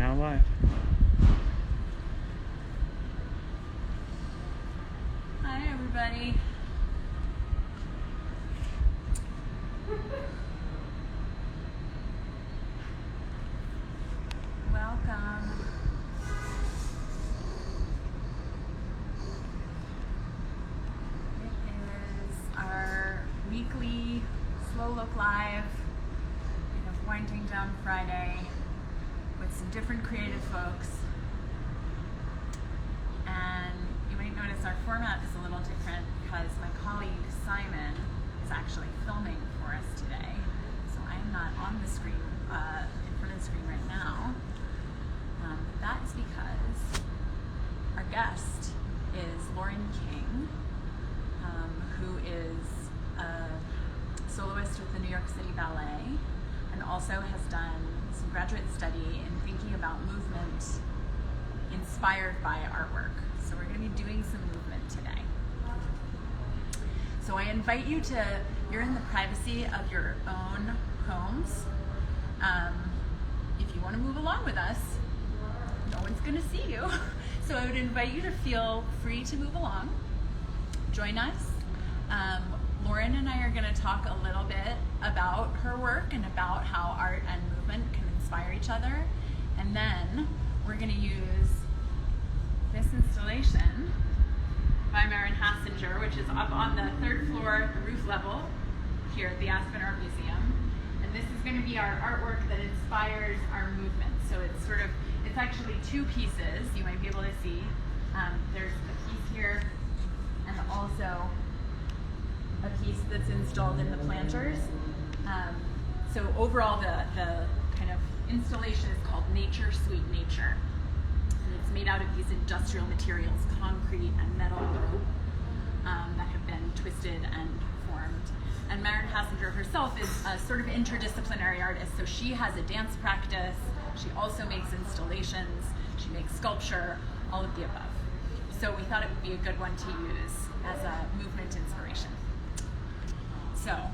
now live. Hi, everybody. Welcome. It is our weekly Slow.Look.Live, kind of winding down Friday with some different creative folks. And you might notice our format is a little different because my colleague Simon is actually filming for us today. So I'm not on the screen, in front of the screen right now. That is because our guest is Lauren King, who is a soloist with the New York City Ballet and also has done some graduate study in thinking about movement inspired by artwork. So we're going to be doing some movement today. So I invite you to, you're in the privacy of your own homes. If you want to move along with us, no one's going to see you. So I would invite you to feel free to move along. Join us. Lauren and I are going to talk a little bit about her work and about how art and movement can inspire each other. And then we're going to use this installation by Maren Hassinger, which is up on the third floor, the roof level, here at the Aspen Art Museum. And this is going to be our artwork that inspires our movement. So it's sort of, it's actually two pieces you might be able to see. There's a piece here and also a piece that's installed in the planters. So overall the kind of installation is called Nature, Sweet Nature. And it's made out of these industrial materials, concrete and metal rope, that have been twisted and formed. And Maren Hassinger herself is a sort of interdisciplinary artist. So she has a dance practice, she also makes installations, she makes sculpture, all of the above. So we thought it would be a good one to use as a movement inspiration. So, I'm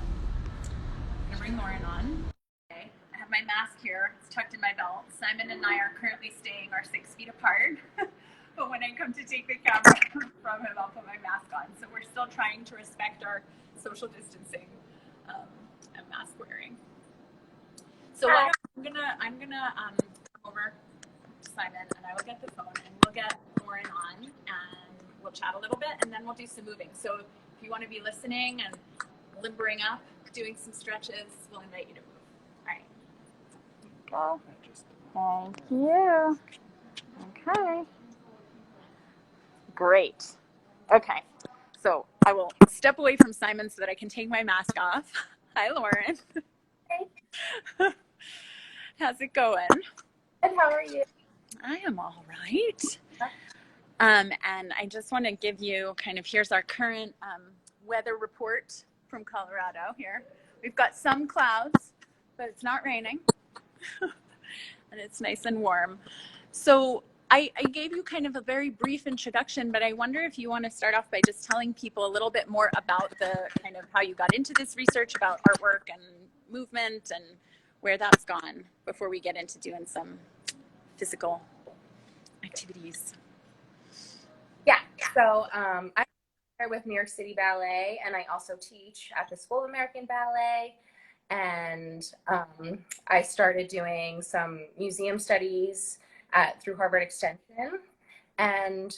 gonna bring Lauren on. Okay. I have my mask here, it's tucked in my belt. Simon and I are currently staying 6 feet apart. But when I come to take the camera from him, I'll put my mask on. So we're still trying to respect our social distancing and mask wearing. So what I'm gonna come over to Simon and I will get the phone and we'll get Lauren on and we'll chat a little bit and then we'll do some moving. So if you want to be listening and limbering up, doing some stretches, we'll invite you to move. All right. Thank you. Okay. Great. Okay. So I will step away from Simon so that I can take my mask off. Hi, Lauren. Hey. How's it going? Good, how are you? I am all right. And I just want to give you kind of, here's our current weather report from Colorado here. We've got some clouds, but it's not raining. And it's nice and warm. So I gave you kind of a very brief introduction, but I wonder if you want to start off by just telling people a little bit more about the kind of how you got into this research about artwork and movement and where that's gone before we get into doing some physical activities. Yeah, so I'm here with New York City Ballet, and I also teach at the School of American Ballet. And I started doing some museum studies through Harvard Extension. And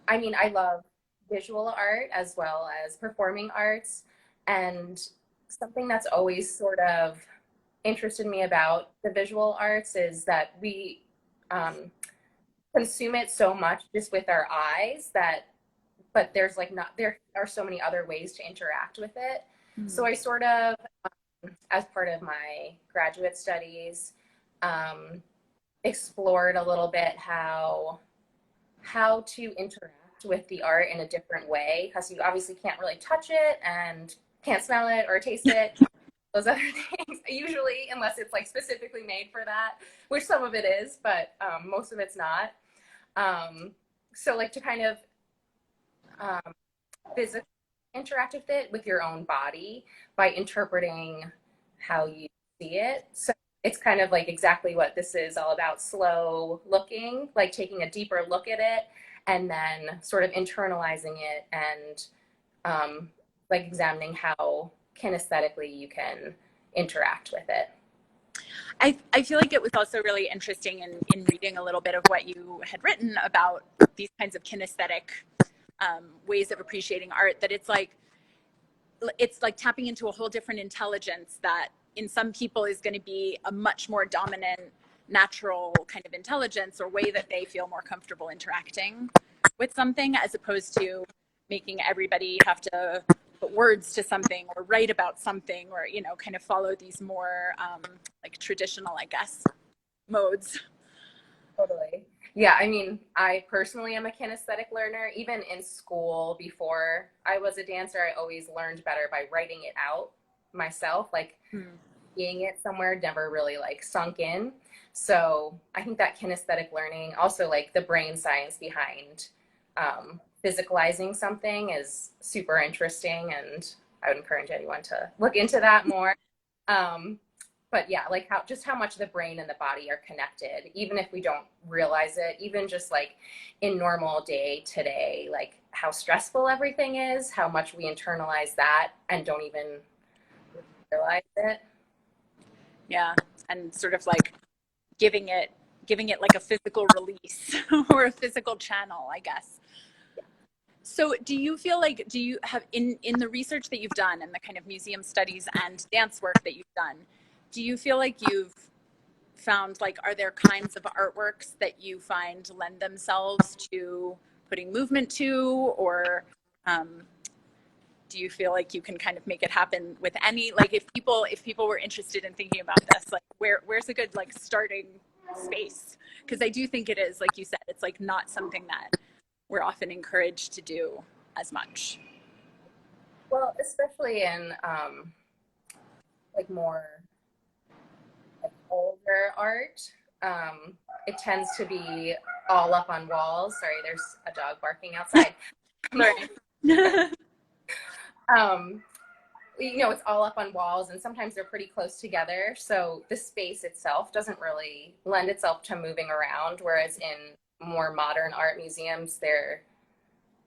I mean, I love visual art as well as performing arts. And something that's always sort of interested me about the visual arts is that we consume it so much just with our eyes but there's there are so many other ways to interact with it. Mm-hmm. So I sort of, as part of my graduate studies, explored a little bit how to interact with the art in a different way, because you obviously can't really touch it and can't smell it or taste it. Those other things, usually, unless it's like specifically made for that, which some of it is, but most of it's not. So like to kind of physically interact with it with your own body by interpreting how you see it. So it's kind of like exactly what this is all about, slow looking, like taking a deeper look at it and then sort of internalizing it and like examining how kinesthetically you can interact with it. I feel like it was also really interesting in reading a little bit of what you had written about these kinds of kinesthetic ways of appreciating art, that it's like tapping into a whole different intelligence that in some people is going to be a much more dominant natural kind of intelligence or way that they feel more comfortable interacting with something, as opposed to making everybody have to put words to something or write about something, or kind of follow these more like traditional, I guess, modes. Totally. Yeah, I mean, I personally am a kinesthetic learner. Even in school, before I was a dancer, I always learned better by writing it out myself. Like seeing it somewhere never really like sunk in. So I think that kinesthetic learning, also like the brain science behind physicalizing something, is super interesting, and I would encourage anyone to look into that more. But yeah, like how much the brain and the body are connected, even if we don't realize it, even just like in normal day to day, like how stressful everything is, how much we internalize that and don't even realize it. Yeah, and sort of like giving it like a physical release or a physical channel, I guess. So do you feel like, do you have in the research that you've done and the kind of museum studies and dance work that you've done, do you feel like you've found, like, are there kinds of artworks that you find lend themselves to putting movement to, or do you feel like you can kind of make it happen with any, like, if people were interested in thinking about this, like where's a good like starting space? Because I do think it is, like you said, it's like not something that we're often encouraged to do as much. Well, especially in like more like older art, it tends to be all up on walls. Sorry, there's a dog barking outside. Sorry. um, it's all up on walls, and sometimes they're pretty close together. So the space itself doesn't really lend itself to moving around. Whereas in more modern art museums, there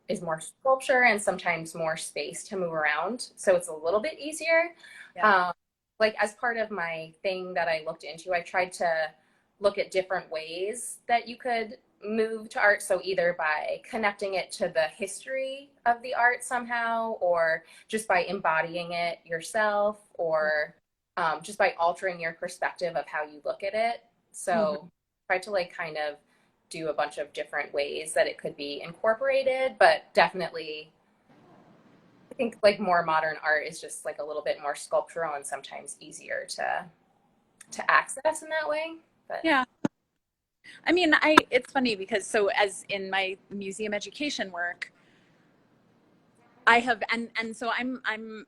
is more sculpture and sometimes more space to move around. So it's a little bit easier. Yeah. Like as part of my thing that I looked into, I tried to look at different ways that you could move to art. So either by connecting it to the history of the art somehow, or just by embodying it yourself, or just by altering your perspective of how you look at it. So try to like kind of do a bunch of different ways that it could be incorporated, but definitely I think like more modern art is just like a little bit more sculptural and sometimes easier to access in that way. But Yeah. I mean, it's funny because, so as in my museum education work, I have, and so I'm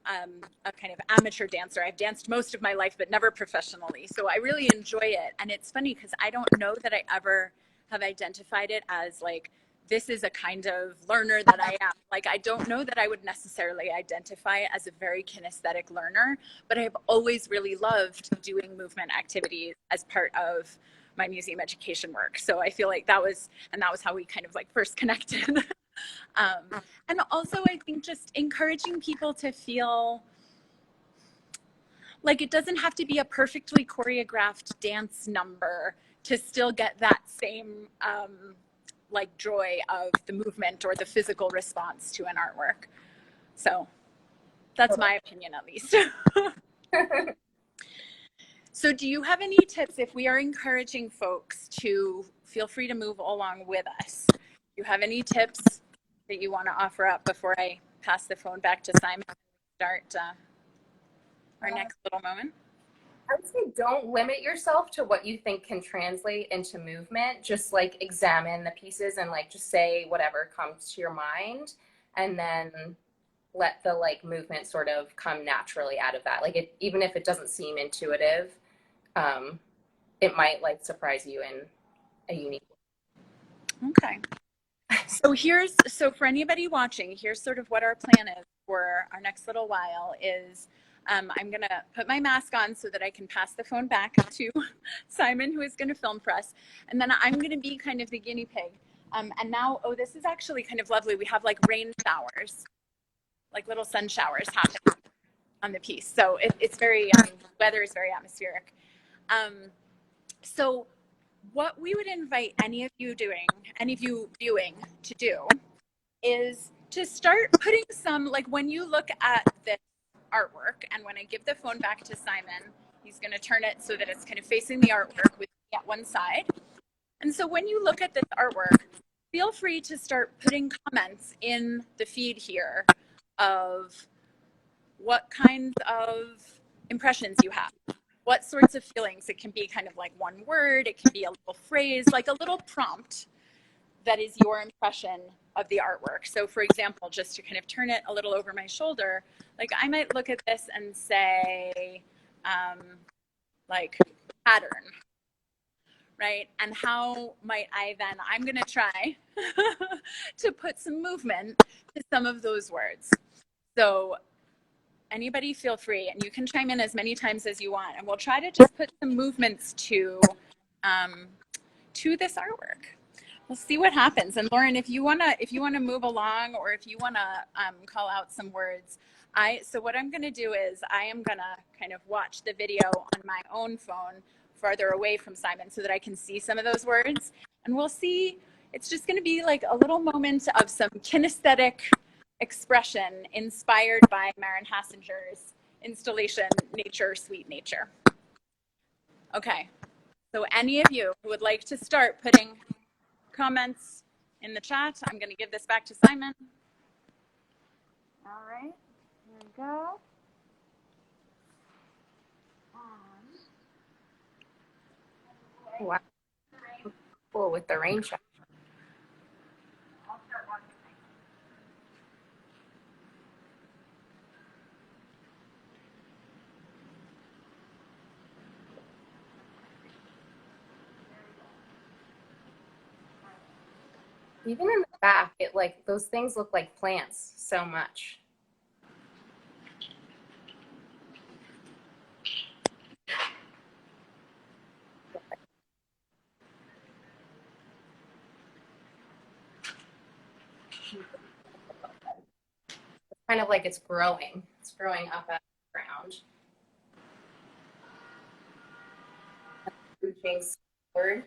a kind of amateur dancer. I've danced most of my life, but never professionally. So I really enjoy it. And it's funny because I don't know that I ever have identified it as like, this is a kind of learner that I am. Like, I don't know that I would necessarily identify as a very kinesthetic learner, but I've always really loved doing movement activities as part of my museum education work. So I feel like that was how we kind of like first connected. And also, I think just encouraging people to feel like it doesn't have to be a perfectly choreographed dance number to still get that same like joy of the movement or the physical response to an artwork. So that's my opinion, at least. So do you have any tips if we are encouraging folks to feel free to move along with us? Do you have any tips that you want to offer up before I pass the phone back to Simon and start our next little moment? I would say don't limit yourself to what you think can translate into movement. Just like examine the pieces and like just say whatever comes to your mind, and then let the like movement sort of come naturally out of that. Like even if it doesn't seem intuitive, it might like surprise you in a unique way. Okay. So for anybody watching, here's sort of what our plan is for our next little while is I'm going to put my mask on so that I can pass the phone back to Simon, who is going to film for us. And then I'm going to be kind of the guinea pig. And now, oh, this is actually kind of lovely. We have like rain showers, like little sun showers happening on the piece. So it's very, weather is very atmospheric. So what we would invite any of you viewing to do is to start putting some, like when you look at this artwork, and when I give the phone back to Simon, he's going to turn it so that it's kind of facing the artwork with me at one side. And so when you look at this artwork, feel free to start putting comments in the feed here of what kinds of impressions you have, what sorts of feelings. It can be kind of like one word, it can be a little phrase, like a little prompt that is your impression of the artwork. So for example, just to kind of turn it a little over my shoulder, like I might look at this and say, like pattern, right? And how might I then, I'm gonna try to put some movement to some of those words. So anybody feel free, and you can chime in as many times as you want, and we'll try to just put some movements to this artwork. We'll see what happens. And Lauren, if you wanna move along, or if you wanna call out some words, so what I'm gonna do is I am gonna kind of watch the video on my own phone farther away from Simon so that I can see some of those words, and we'll see. It's just gonna be like a little moment of some kinesthetic expression inspired by Maren Hassinger's installation, Nature, Sweet Nature. Okay, so any of you who would like to start putting comments in the chat, I'm going to give this back to Simon. All right, here we go. Wow, cool with the rain shower. I'll start watching. Even in the back, it like those things look like plants so much. It's kind of like it's growing. It's growing up out of the ground. Reaching forward.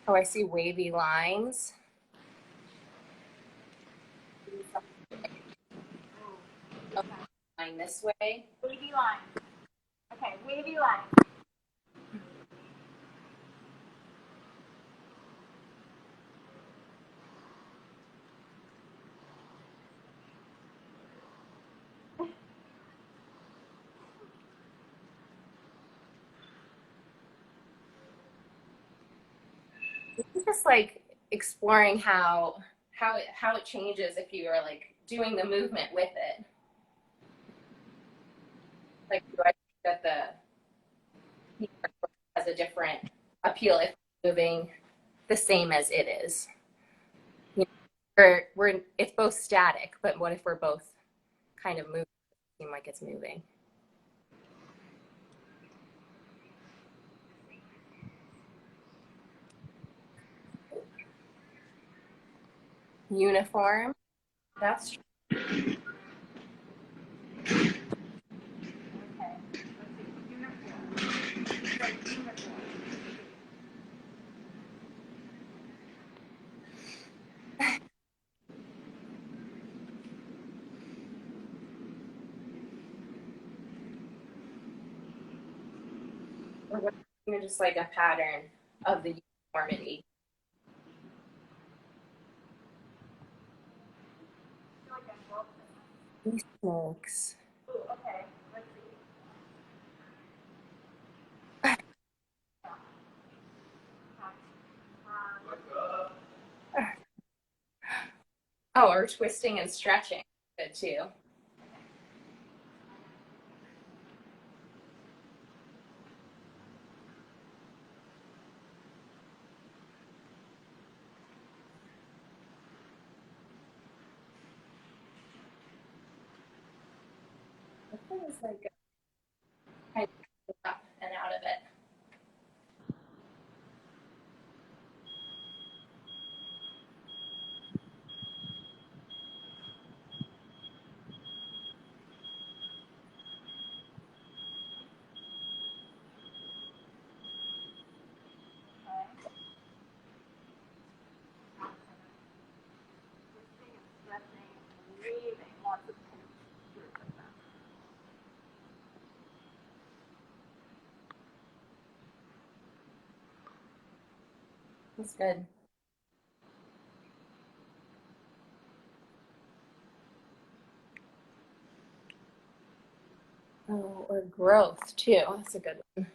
Oh, I see wavy lines. Okay, line this way. Wavy line. Okay, wavy line. This is just like exploring how it changes if you are like doing the movement with it. Like, do I think that the has a different appeal if moving the same as it is? You know, it's both static, but what if we're both kind of moving? It seems like it's moving. Uniform. That's true. Okay, let's see. Uniform. Like uniform. Or what, you know, just like a pattern of the uniformity. These snakes. Ooh, okay, let's see. Oh, or twisting and stretching. Good too. It's like kind of up and out of it. That's good. Oh, or growth too. That's a good one.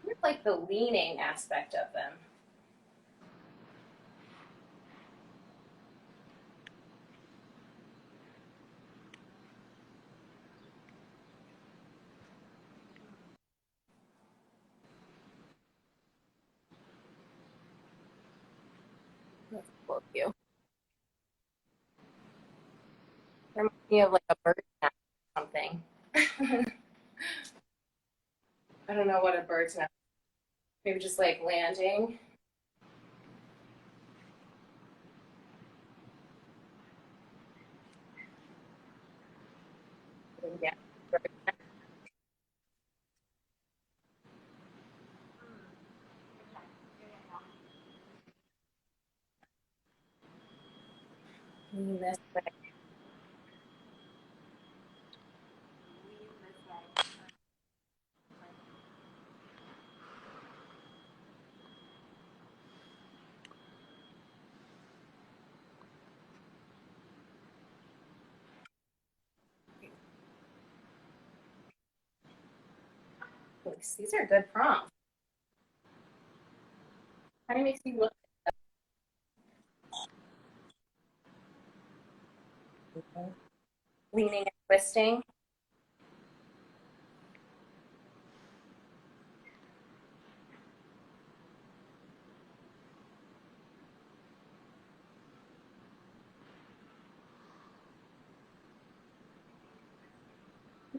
I like the leaning aspect of them. That's cool of you. Reminds me of like a bird nest or something. I don't know what a bird's nest. Maybe just like landing. Yeah. This way. These are good prompts. Kind of makes me look leaning and twisting.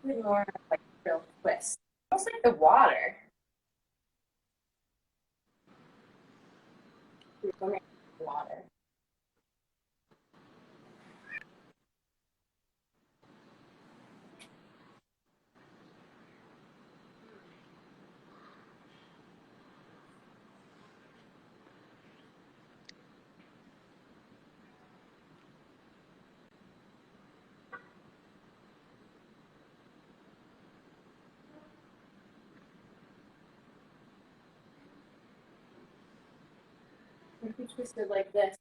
Maybe more like real twist. Almost like the water. Water. If you twisted like this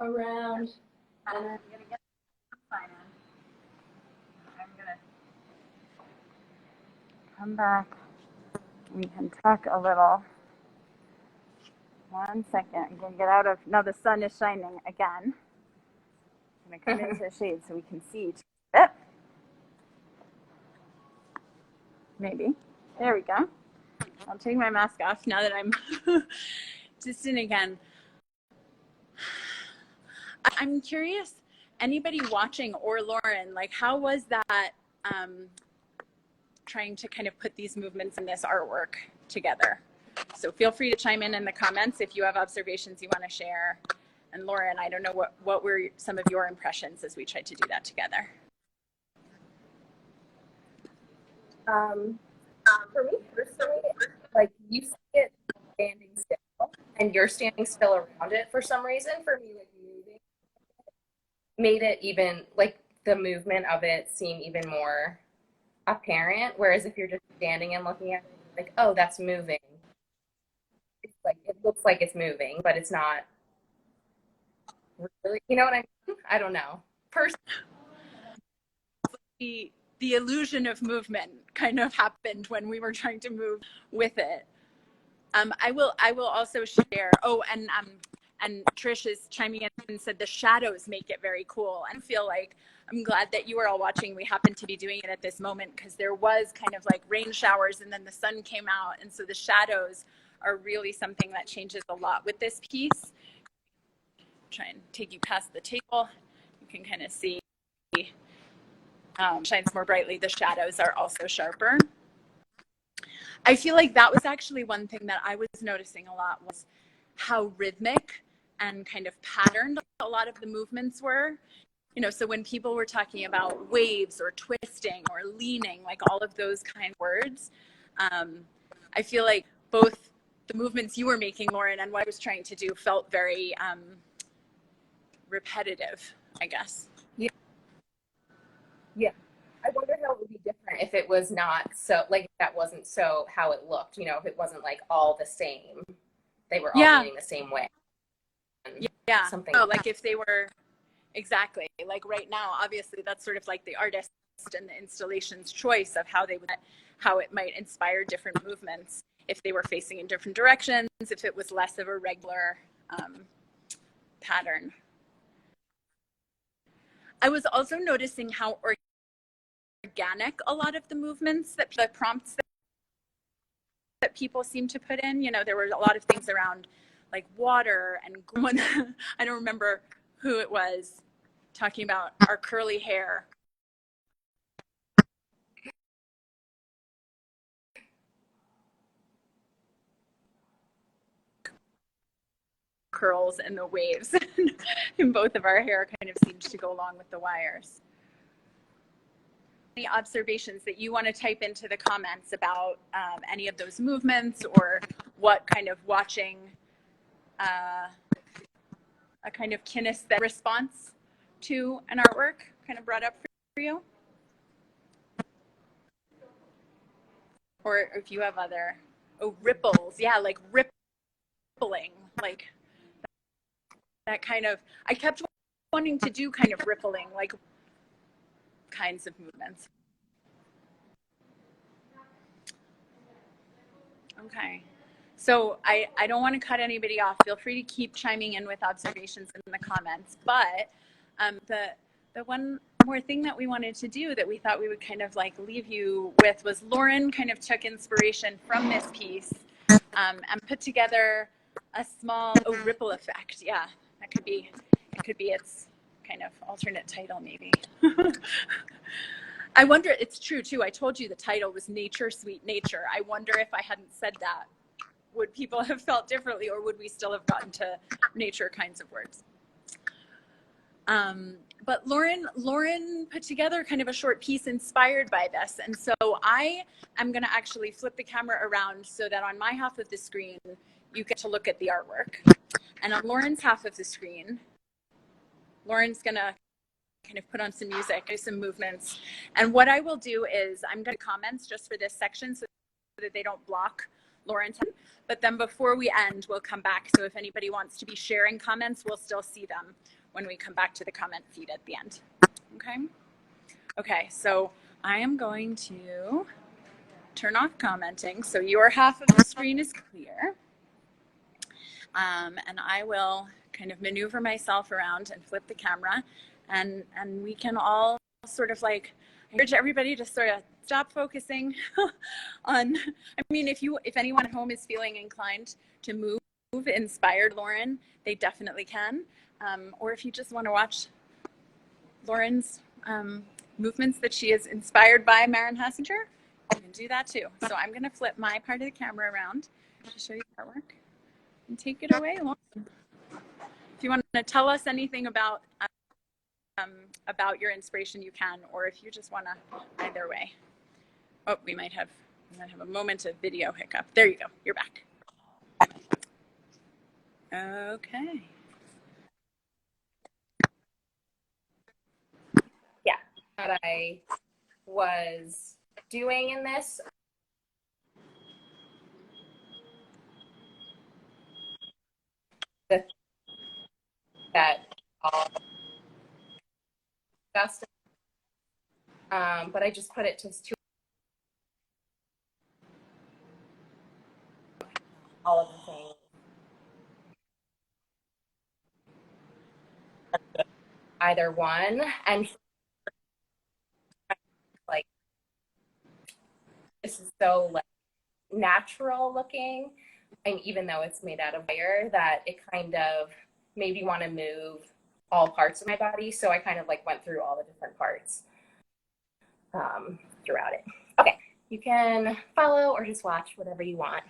around. I'm gonna get some sign in. I'm gonna come back. We can talk a little. 1 second. I'm gonna get out of. Now the sun is shining again. I'm gonna come into the shade so we can see each other. Maybe. There we go. I'll take my mask off now that I'm distant again. I'm curious, anybody watching or Lauren, like how was that trying to kind of put these movements in this artwork together? So feel free to chime in the comments if you have observations you want to share. And Lauren, I don't know what were some of your impressions as we tried to do that together? For me personally, like you see it standing still, and you're standing still around it for some reason. For me, like moving made it even like the movement of it seem even more apparent. Whereas if you're just standing and looking at it, like, oh, that's moving. It's like it looks like it's moving, but it's not really. You know what I mean? I don't know. Personally, the illusion of movement kind of happened when we were trying to move with it. I will also share. Oh, and Trish is chiming in and said the shadows make it very cool. And I feel like I'm glad that you were all watching. We happened to be doing it at this moment because there was kind of like rain showers and then the sun came out, and so the shadows are really something that changes a lot with this piece. Try and take you past the table. You can kind of see shines more brightly. The shadows are also sharper. I feel like that was actually one thing that I was noticing a lot, was how rhythmic and kind of patterned a lot of the movements were. You know, so when people were talking about waves or twisting or leaning, like all of those kind of words, I feel like both the movements you were making, Lauren, and what I was trying to do felt very repetitive, I guess. Yeah. Yeah. I wonder how it would be different if it was not so, like, that wasn't so how it looked, you know, if it wasn't like all the same. They were all moving the same way. Yeah. Something. Oh, like if they were, exactly. Like right now, obviously that's sort of like the artist and the installation's choice of how it might inspire different movements if they were facing in different directions, if it was less of a regular pattern. I was also noticing how organic a lot of the movements, that the prompts that people seem to put in, you know, there were a lot of things around like water and I don't remember who it was talking about our curly hair. Curls and the waves in both of our hair kind of seems to go along with the wires. Any observations that you want to type into the comments about any of those movements, or what kind of watching a kind of kinesthetic response to an artwork kind of brought up for you? Or if you have other, ripples. Yeah, like rippling, like that kind of, I kept wanting to do kind of rippling, like kinds of movements. Okay. So I don't want to cut anybody off. Feel free to keep chiming in with observations in the comments. But the one more thing that we wanted to do that we thought we would kind of like leave you with was Lauren kind of took inspiration from this piece and put together a small ripple effect. Yeah, it could be its kind of alternate title maybe. I wonder, it's true too. I told you the title was Nature, Sweet Nature. I wonder if I hadn't said that, would people have felt differently, or would we still have gotten to nature kinds of words? But Lauren put together kind of a short piece inspired by this. And so I am going to actually flip the camera around so that on my half of the screen, you get to look at the artwork. And on Lauren's half of the screen, Lauren's going to kind of put on some music, do some movements. And what I will do is I'm going to comments just for this section so that they don't block Lauren's. But then before we end, we'll come back. So if anybody wants to be sharing comments, we'll still see them when we come back to the comment feed at the end. Okay? Okay, so I am going to turn off commenting so your half of the screen is clear. And I will kind of maneuver myself around and flip the camera, and we can all sort of like encourage everybody to sort of stop focusing on, I mean, if anyone at home is feeling inclined to move inspired Lauren, they definitely can. Or if you just want to watch Lauren's movements that she is inspired by Maren Hassinger, you can do that too. So I'm going to flip my part of the camera around to show you the artwork. And take it away, Lauren. If you want to tell us anything about your inspiration, you can, or if you just want to, either way. Oh, we might have a moment of video hiccup. There you go. You're back. Okay. Yeah, what I was doing in this. That all discussed but I just put it to all of the things. Either one, and like this is so like natural looking, and even though it's made out of wire, that it kind of made me want to move all parts of my body. So I kind of like went through all the different parts throughout it. Okay, you can follow or just watch, whatever you want.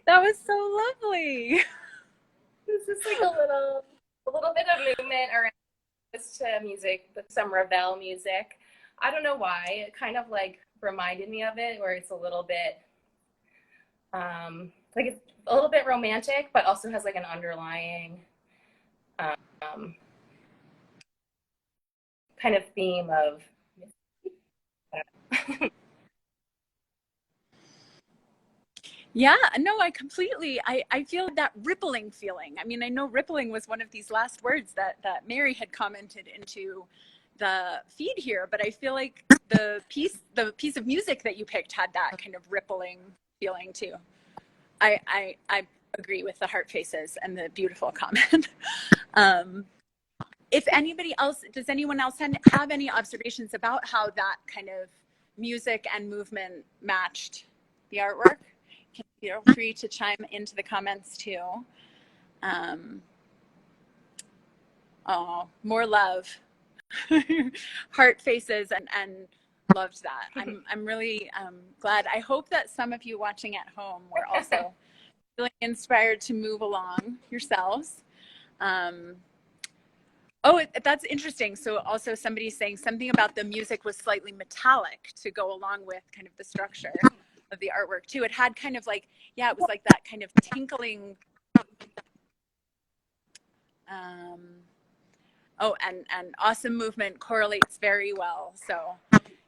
That was so lovely. This is like a little bit of movement around this to music, with some Ravel music. I don't know why. It kind of like reminded me of it, where it's a little bit like it's a little bit romantic, but also has like an underlying kind of theme of. Yeah, no, I feel that rippling feeling. I mean, I know rippling was one of these last words that Mary had commented into the feed here, but I feel like the piece of music that you picked had that kind of rippling feeling too. I agree with the heart faces and the beautiful comment. If anybody else, does anyone else have any observations about how that kind of music and movement matched the artwork? Feel free to chime into the comments too. Oh, more love. Heart faces and loved that. I'm really glad. I hope that some of you watching at home were also feeling inspired to move along yourselves. Oh, that's interesting. So also somebody's saying something about the music was slightly metallic to go along with kind of the structure of the artwork too. It had kind of like, yeah, it was like that kind of tinkling. Oh, and awesome movement correlates very well. So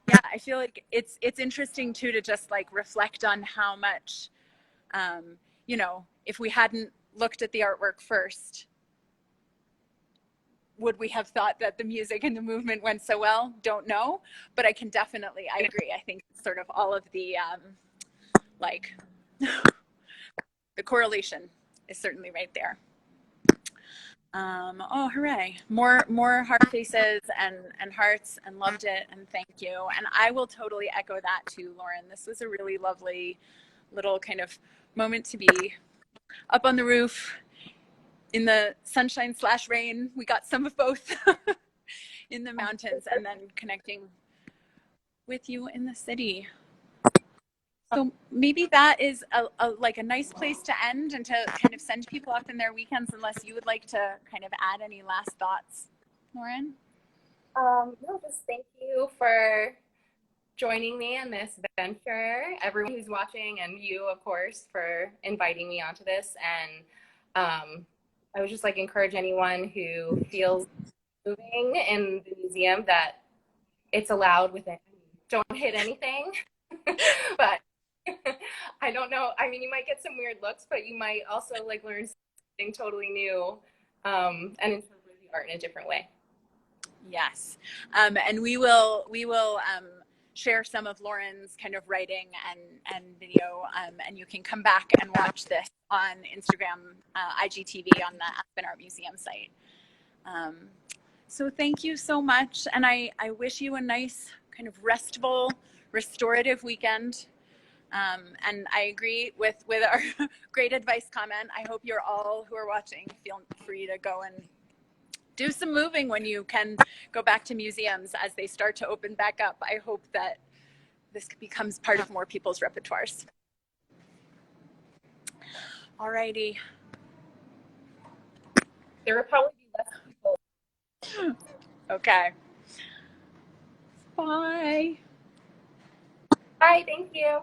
yeah, I feel like it's interesting too to just like reflect on how much, you know, if we hadn't looked at the artwork first, would we have thought that the music and the movement went so well? Don't know, but I can definitely, I agree. I think sort of all of the like the correlation is certainly right there. Oh, hooray. More heart faces and hearts, and loved it, and thank you. And I will totally echo that too, Lauren. This was a really lovely little kind of moment to be up on the roof in the sunshine / rain. We got some of both in the mountains, and then connecting with you in the city. So maybe that is like a nice place to end and to kind of send people off in their weekends, unless you would like to kind of add any last thoughts, Lauren? No, just thank you for joining me in this venture. Everyone who's watching, and you, of course, for inviting me onto this. And I would just like encourage anyone who feels moving in the museum that it's allowed within. Don't hit anything, but I don't know. I mean, you might get some weird looks, but you might also like learn something totally new, and interpret the art in a different way. Yes, and we will share some of Lauren's kind of writing and video, and you can come back and watch this on Instagram, IGTV on the Aspen Art Museum site. So thank you so much, and I wish you a nice kind of restful, restorative weekend. And I agree with our great advice comment. I hope you're all who are watching feel free to go and do some moving when you can go back to museums as they start to open back up. I hope that this becomes part of more people's repertoires. Alrighty. There will probably be less people. Okay. Bye. Bye. Thank you.